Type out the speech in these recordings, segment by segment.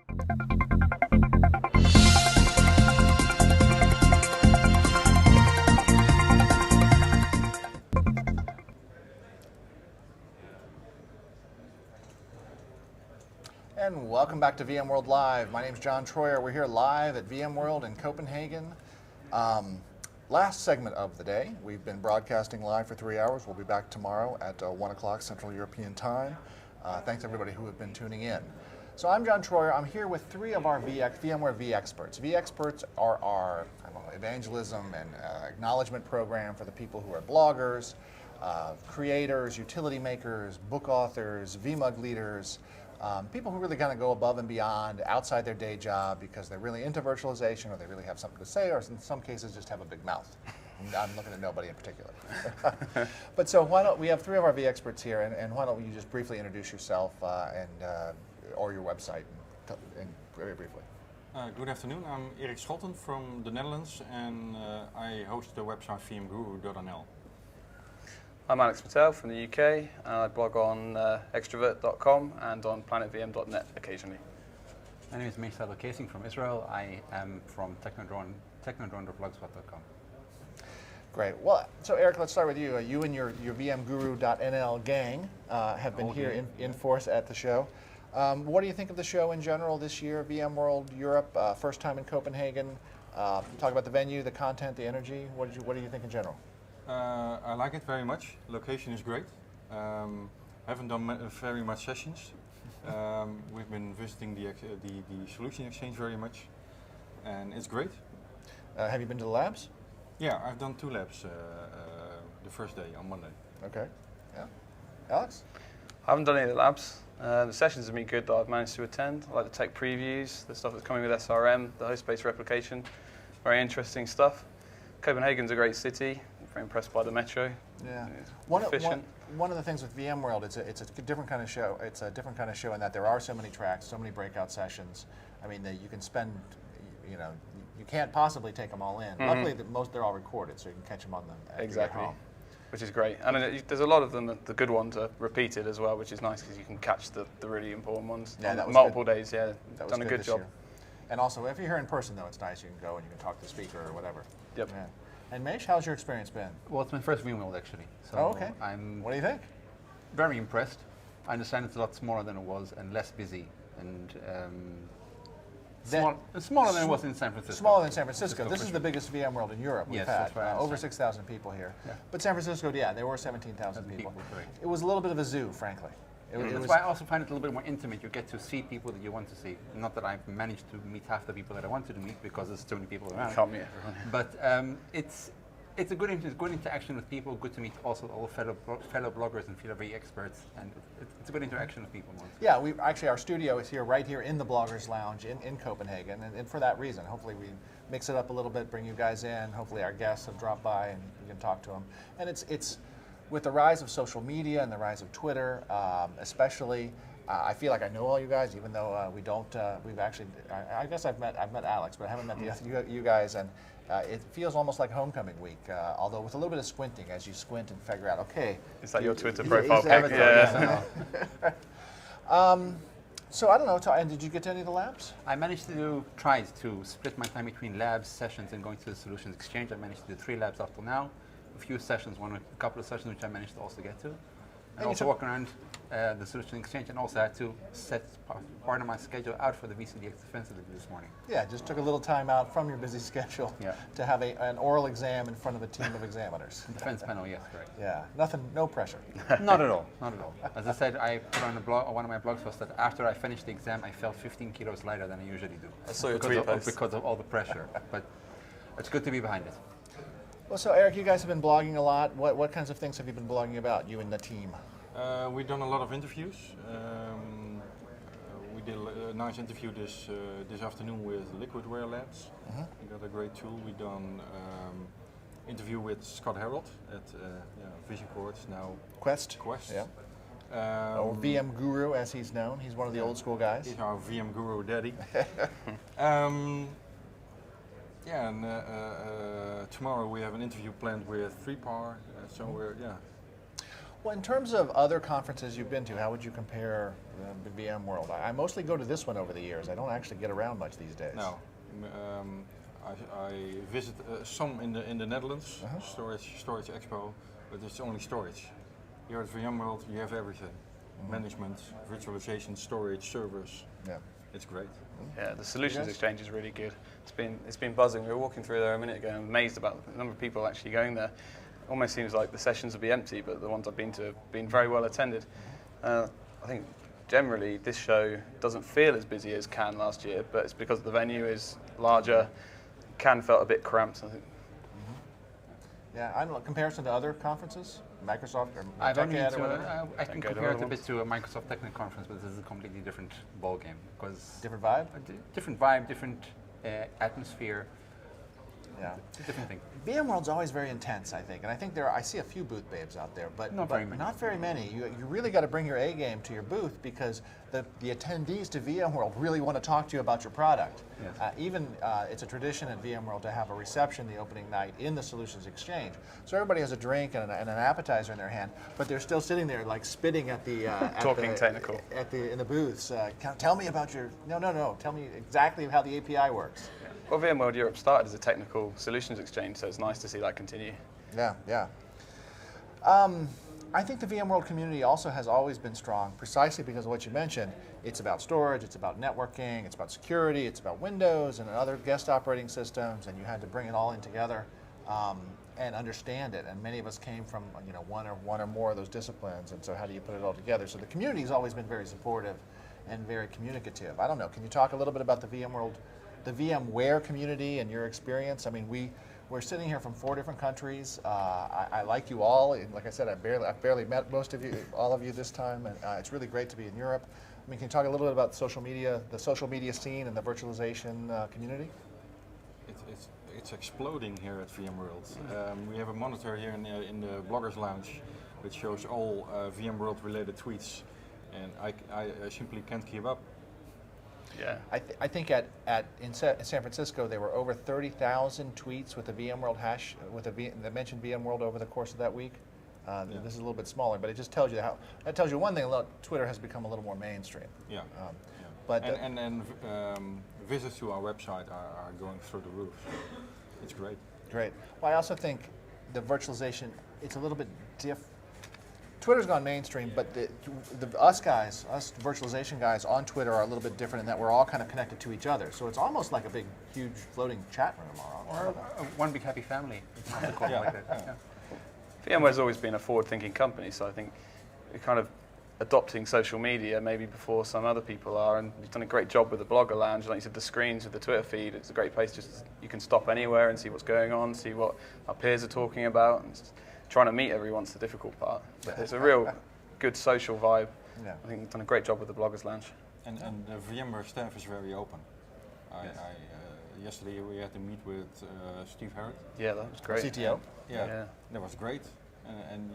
And welcome back to VMworld Live. My name is John Troyer. We're here live at VMworld in Copenhagen. Last segment of the day. We've been broadcasting live for 3 hours. We'll be back tomorrow at 1 o'clock Central European Time. Thanks everybody who have been tuning in. So I'm John Troyer. I'm here with 3 of our VMware vExperts. vExperts are our evangelism and acknowledgement program for the people who are bloggers, creators, utility makers, book authors, VMUG leaders, people who really kind of go above and beyond outside their day job because they're really into virtualization or they really have something to say, or in some cases just have a big mouth. I'm looking at nobody in particular. But so why don't we have 3 of our vExperts here, and why don't you just briefly introduce yourself or your website and very briefly. Good afternoon, I'm Erik Scholten from the Netherlands, and I host the website vmguru.nl. I'm Alex Mittel from the UK, and I blog on extrovert.com and on planetvm.net occasionally. My name is Saidel-Keesing from Israel. I am from technodrone.blogspot.com. Great. Well, so Erik, let's start with you. You and your vmguru.nl gang have been here in force at the show. What do you think of the show in general this year? VMworld Europe, first time in Copenhagen. Talk about the venue, the content, the energy. What do you think in general? I like it very much. Location is great. Haven't done very much sessions. We've been visiting the Solution Exchange very much, and it's great. Have you been to the labs? Yeah, I've done 2 labs the first day on Monday. Okay. Yeah. Alex? I haven't done any of the labs. The sessions have been good that I've managed to attend. I like the tech previews, the stuff that's coming with SRM, the host-based replication. Very interesting stuff. Copenhagen's a great city. Very impressed by the metro. Yeah. One of the things with VMworld, it's a different kind of show. It's a different kind of show in that there are so many tracks, so many breakout sessions. I mean, you can spend, you can't possibly take them all in. Mm-hmm. Luckily, they're all recorded, so you can catch them on them at your home. Which is great. And there's a lot of them, the good ones are repeated as well, which is nice because you can catch the really important ones. Yeah, that was multiple good. days, yeah. Done a good job. Year. And also, if you're here in person, though, it's nice. You can go and you can talk to the speaker or whatever. Yep. Yeah. And Mesh, how's your experience been? Well, it's my first VMworld actually. So okay. What do you think? Very impressed. I understand it's a lot smaller than it was and less busy, and smaller than it was in San Francisco. Smaller than San Francisco. This is the biggest VMworld in Europe we've had. Right. Over 6,000 people here. Yeah. But San Francisco, yeah, there were 17,000 people. It was a little bit of a zoo, frankly. That's why I also find it a little bit more intimate. You get to see people that you want to see. Not that I've managed to meet half the people that I wanted to meet because there's too many people around. Can't meet everyone. But it's a good interaction with people. Good to meet also all fellow bloggers and fellow experts, and it's a good interaction with people. Yeah, our studio is right here in the Bloggers Lounge in Copenhagen, and for that reason, hopefully we mix it up a little bit, bring you guys in. Hopefully our guests have dropped by and you can talk to them. And it's with the rise of social media and the rise of Twitter, especially. I feel like I know all you guys, even though we don't. We've actually. I guess I've met Alex, but I haven't met you guys, and it feels almost like homecoming week. Although with a little bit of squinting, as you squint and figure out, okay. Is that your Twitter profile pic? Yeah. So I don't know. And did you get to any of the labs? I managed to try to split my time between labs, sessions, and going to the Solutions Exchange. I managed to do 3 labs up till now. A few sessions, a couple of sessions which I managed to also get to. And also walk around the Solution Exchange, and also had to set part of my schedule out for the VCDX Defense this morning. Yeah, just took a little time out from your busy schedule to have an oral exam in front of a team of examiners. Defense panel, yes, correct. Yeah, no pressure. Not at all, not at all. As I said, I put on one of my blog posts that after I finished the exam, I felt 15 kilos lighter than I usually do. I saw your tweet post. Because of all the pressure, but it's good to be behind it. Well, so Erik, you guys have been blogging a lot. What kinds of things have you been blogging about, you and the team? We've done a lot of interviews. We did a nice interview this afternoon with Liquidware Labs. We got a great tool. We've done interview with Scott Harold at Vision Courts, now Quest. Yeah. Or VM Guru, as he's known. He's one of the old school guys. He's our VM Guru daddy. Tomorrow we have an interview planned with 3PAR. Well, in terms of other conferences you've been to, how would you compare the VMworld? I mostly go to this one over the years. I don't actually get around much these days. No, I visit some in the Netherlands, storage expo, but it's only storage. Here at VMworld, you have everything: management, virtualization, storage, servers. Yeah. It's great. Yeah, the Solutions Exchange is really good. It's been buzzing. We were walking through there a minute ago and amazed about the number of people actually going there. Almost seems like the sessions will be empty, but the ones I've been to have been very well attended. I think generally this show doesn't feel as busy as Cannes last year, but it's because the venue is larger. Cannes felt a bit cramped, I think. Yeah, I don't know, comparison to other conferences, Microsoft or I've only TechEd or whatever? I can go to compare it other a bit ones. to a Microsoft Technical Conference, but this is a completely different ballgame because Different vibe? different vibe, different atmosphere, Yeah. different thing. VMworld's always very intense, I think, and I think I see a few booth babes out there, but Not very many. Not very many. You really got to bring your A game to your booth because the attendees to VMworld really want to talk to you about your product. Yes. It's a tradition at VMworld to have a reception the opening night in the Solutions Exchange. So everybody has a drink and an appetizer in their hand, but they're still sitting there like spitting at the Talking technical. in the booths. Tell me about your no. Tell me exactly how the API works. Well, VMworld Europe started as a technical solutions exchange, so it's nice to see that continue. Yeah. I think the VMworld community also has always been strong precisely because of what you mentioned. It's about storage, it's about networking, it's about security, it's about Windows and other guest operating systems, and you had to bring it all in together and understand it. And many of us came from one or more of those disciplines, and so how do you put it all together? So the community has always been very supportive and very communicative. I don't know, can you talk a little bit about the VMware community and your experience? I mean, we're sitting here from 4 different countries. I like you all. And like I said, I've barely met all of you this time, and it's really great to be in Europe. I mean, can you talk a little bit about the social media scene and the virtualization community? It's exploding here at VMworld. We have a monitor here in the Bloggers Lounge, which shows all VMworld related tweets, and I simply can't keep up. Yeah. I think in San Francisco there were over 30,000 tweets with the VMworld hash that mentioned VMworld over the course of that week. This is a little bit smaller, but it just tells you that tells you one thing. Twitter has become a little more mainstream. Yeah. But visits to our website are going through the roof. So it's great. Great. Well, I also think the virtualization, it's a little bit different. Twitter's gone mainstream, but us virtualization guys on Twitter are a little bit different in that we're all kind of connected to each other. So it's almost like a big, huge floating chat room. Or one big happy family. It's not call it like that. Yeah. VMware's always been a forward-thinking company, so I think we're kind of adopting social media maybe before some other people are, and we've done a great job with the Blogger Lounge. Like you said, the screens with the Twitter feed, it's a great place. Just you can stop anywhere and see what's going on, see what our peers are talking about. And trying to meet everyone's the difficult part. But it's a real good social vibe. Yeah. I think we've done a great job with the Bloggers Lounge. And the VMware staff is very open. Yesterday we had to meet with Steve Harrod. Yeah, that was great. CTO. Yeah, that was great. And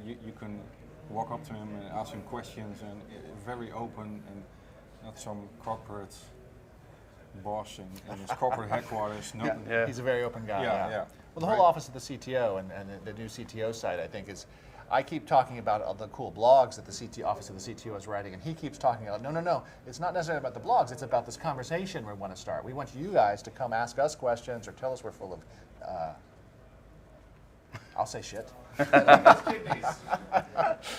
you can walk up to him and ask him questions, and very open, and not some corporate boss in his corporate headquarters. He's a very open guy. Yeah. Well, the whole office of the CTO and the new CTO site, I think, is. I keep talking about all the cool blogs that the office of the CTO is writing, and he keeps talking about, no, it's not necessarily about the blogs, it's about this conversation we want to start. We want you guys to come ask us questions or tell us we're full of, I'll say shit. We're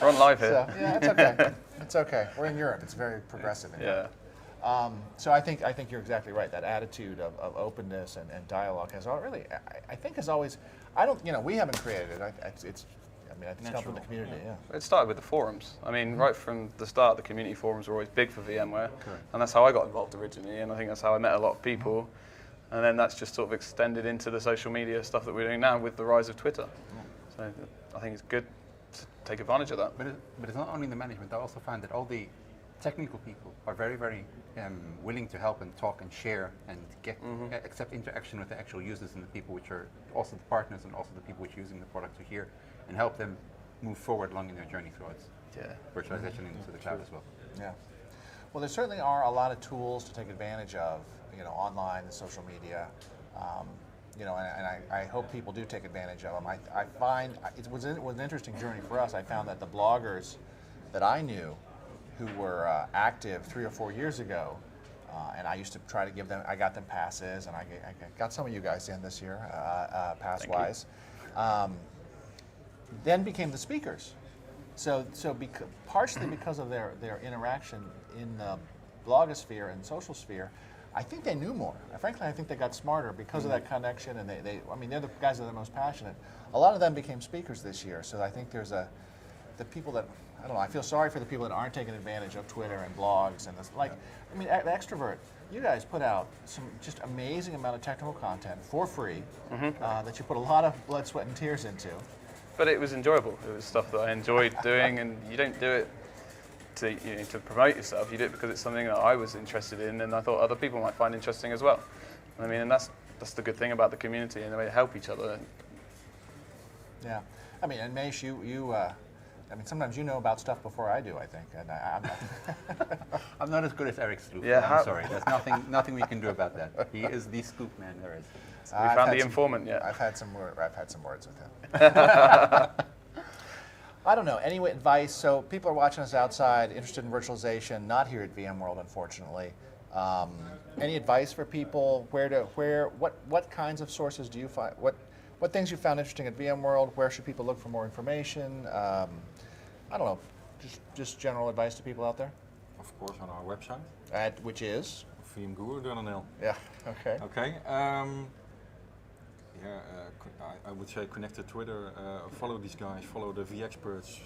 on live here. So, yeah, it's okay. It's okay. We're in Europe. It's very progressive in Europe. So I think you're exactly right. That attitude of openness and dialogue has really, I think, has always. We haven't created it. It's come from the community. Yeah. It started with the forums. I mean, right from the start, the community forums were always big for VMware, and that's how I got involved originally. And I think that's how I met a lot of people. And then that's just sort of extended into the social media stuff that we're doing now with the rise of Twitter. So I think it's good to take advantage of that. But it's not only the management. I also find that all the technical people are very, very willing to help and talk and share and get accept interaction with the actual users and the people which are also the partners and also the people which are using the product to hear and help them move forward along in their journey towards virtualization into the cloud as well. Yeah. Well, there certainly are a lot of tools to take advantage of, online and social media. you know, and I hope people do take advantage of them. I find it was an interesting journey for us. I found that the bloggers that I knew who were active 3 or 4 years ago, and I used to try to give them, I got them passes, and I got some of you guys in this year, pass-wise, then became the speakers. So partially because of their interaction in the blogosphere and social sphere, I think they knew more. Frankly, I think they got smarter because of that connection, and I mean, they're the guys that are the most passionate. A lot of them became speakers this year, so I think there's the people that, I don't know, I feel sorry for the people that aren't taking advantage of Twitter and blogs and this, like, I mean, the Extrovert, you guys put out some just amazing amount of technical content for free that you put a lot of blood, sweat, and tears into. But it was enjoyable. It was stuff that I enjoyed doing, and you don't do it to promote yourself. You do it because it's something that I was interested in, and I thought other people might find interesting as well. I mean, and that's the good thing about the community and the way to help each other. Yeah, I mean, and Maish, I mean, sometimes you know about stuff before I do, I think, and I'm not as good as Eric's scoop. Yeah, I'm sorry. There's nothing we can do about that. He is the scoop man there is. We found the informant yet. I've had some words with him. I don't know. Any advice? So people are watching us outside, interested in virtualization, not here at VMworld, unfortunately. Any advice for people? What kinds of sources do you find? What things you found interesting at VMworld? Where should people look for more information? I don't know. Just general advice to people out there. Of course, on our website. Which is vmguru.nl. Yeah. Okay. Okay. I would say connect to Twitter, follow these guys, follow the vExperts.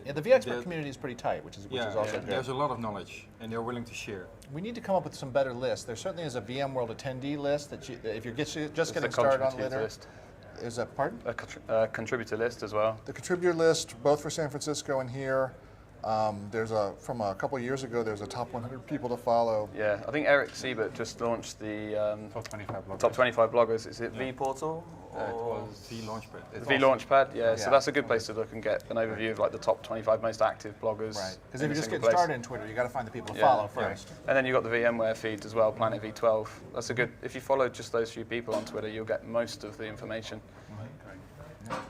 Yeah, the vExpert community is pretty tight, which is also good. There's a lot of knowledge, and they're willing to share. We need to come up with some better lists. There certainly is a VMworld attendee list that if you're just getting started on Litter. Is that, pardon? A contributor list as well. The contributor list, both for San Francisco and here. From a couple of years ago, there's a top 100 people to follow. Yeah, I think Erik Siebert just launched the Top 25 bloggers. Top 25 bloggers. Is it vPortal? It was vLaunchpad. vLaunchpad, yeah. So that's a good place to look and get an overview of like the top 25 most active bloggers. Right. Because if you're just getting started in Twitter, you got to find the people to follow first. And then you've got the VMware feeds as well, Planet V12. That's a good. If you follow just those few people on Twitter, you'll get most of the information.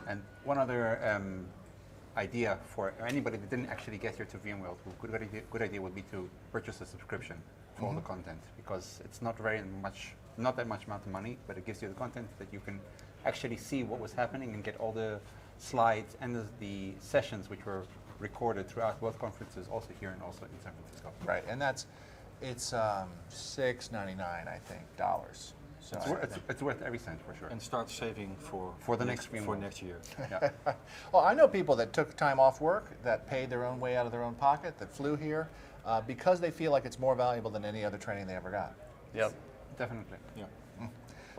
And one other idea for anybody that didn't actually get here to VMworld, good idea would be to purchase a subscription for all the content, because it's not that much amount of money, but it gives you the content that you can actually see what was happening and get all the slides and the sessions which were recorded throughout both conferences, also here and also in San Francisco. Right, and it's $6.99, I think, dollars. So it's worth every cent for sure. And start saving for the next year. Yeah. Well, I know people that took time off work, that paid their own way out of their own pocket, that flew here, because they feel like it's more valuable than any other training they ever got. Yep. Definitely. Yeah.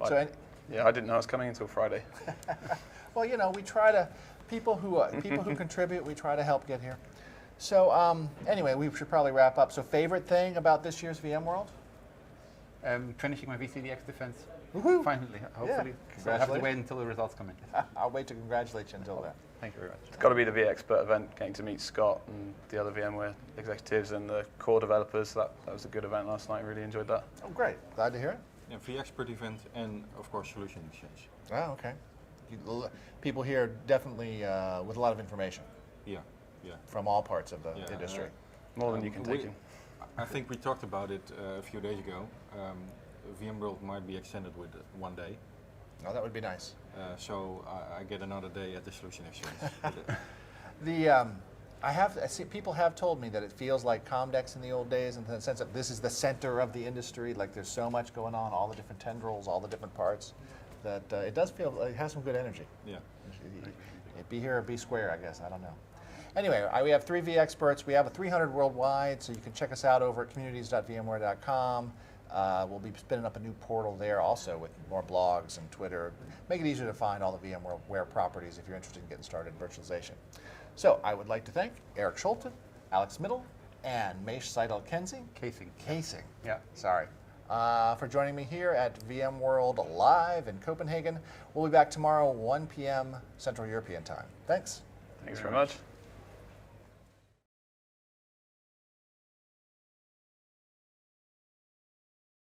So, I didn't know it was coming until Friday. well, you know, we try to people who contribute, we try to help get here. So anyway, we should probably wrap up. So favorite thing about this year's VMworld? Finishing my VCDX defense. Woohoo! Finally, hopefully. Yeah. So I have to wait until the results come in. I'll wait to congratulate you until then. Thank you very much. It's got to be the vExpert event, getting to meet Scott and the other VMware executives and the core developers. That was a good event last night. I really enjoyed that. Oh, great. Glad to hear it. Yeah, vExpert event and, of course, Solution Exchange. Oh, okay. People here definitely with a lot of information. Yeah. From all parts of the industry. More than you can take in. I think we talked about it a few days ago. VMworld might be extended with one day. Oh, that would be nice. So I get another day at the Solution Exchange. I see people have told me that it feels like Comdex in the old days, in the sense that this is the center of the industry. Like there's so much going on, all the different tendrils, all the different parts, that it does feel it has some good energy. Yeah. Be here or be square, I guess. I don't know. Anyway, we have 3 vExperts. We have a 300 worldwide, so you can check us out over at communities.vmware.com. We'll be spinning up a new portal there also with more blogs and Twitter. Make it easier to find all the VMware properties if you're interested in getting started in virtualization. So I would like to thank Erik Scholten, Alex Mittel, and Maish Saidel-Keesing. Keesing. Yeah. Sorry. For joining me here at VMworld Live in Copenhagen. We'll be back tomorrow, 1 p.m. Central European Time. Thanks. Thanks very much.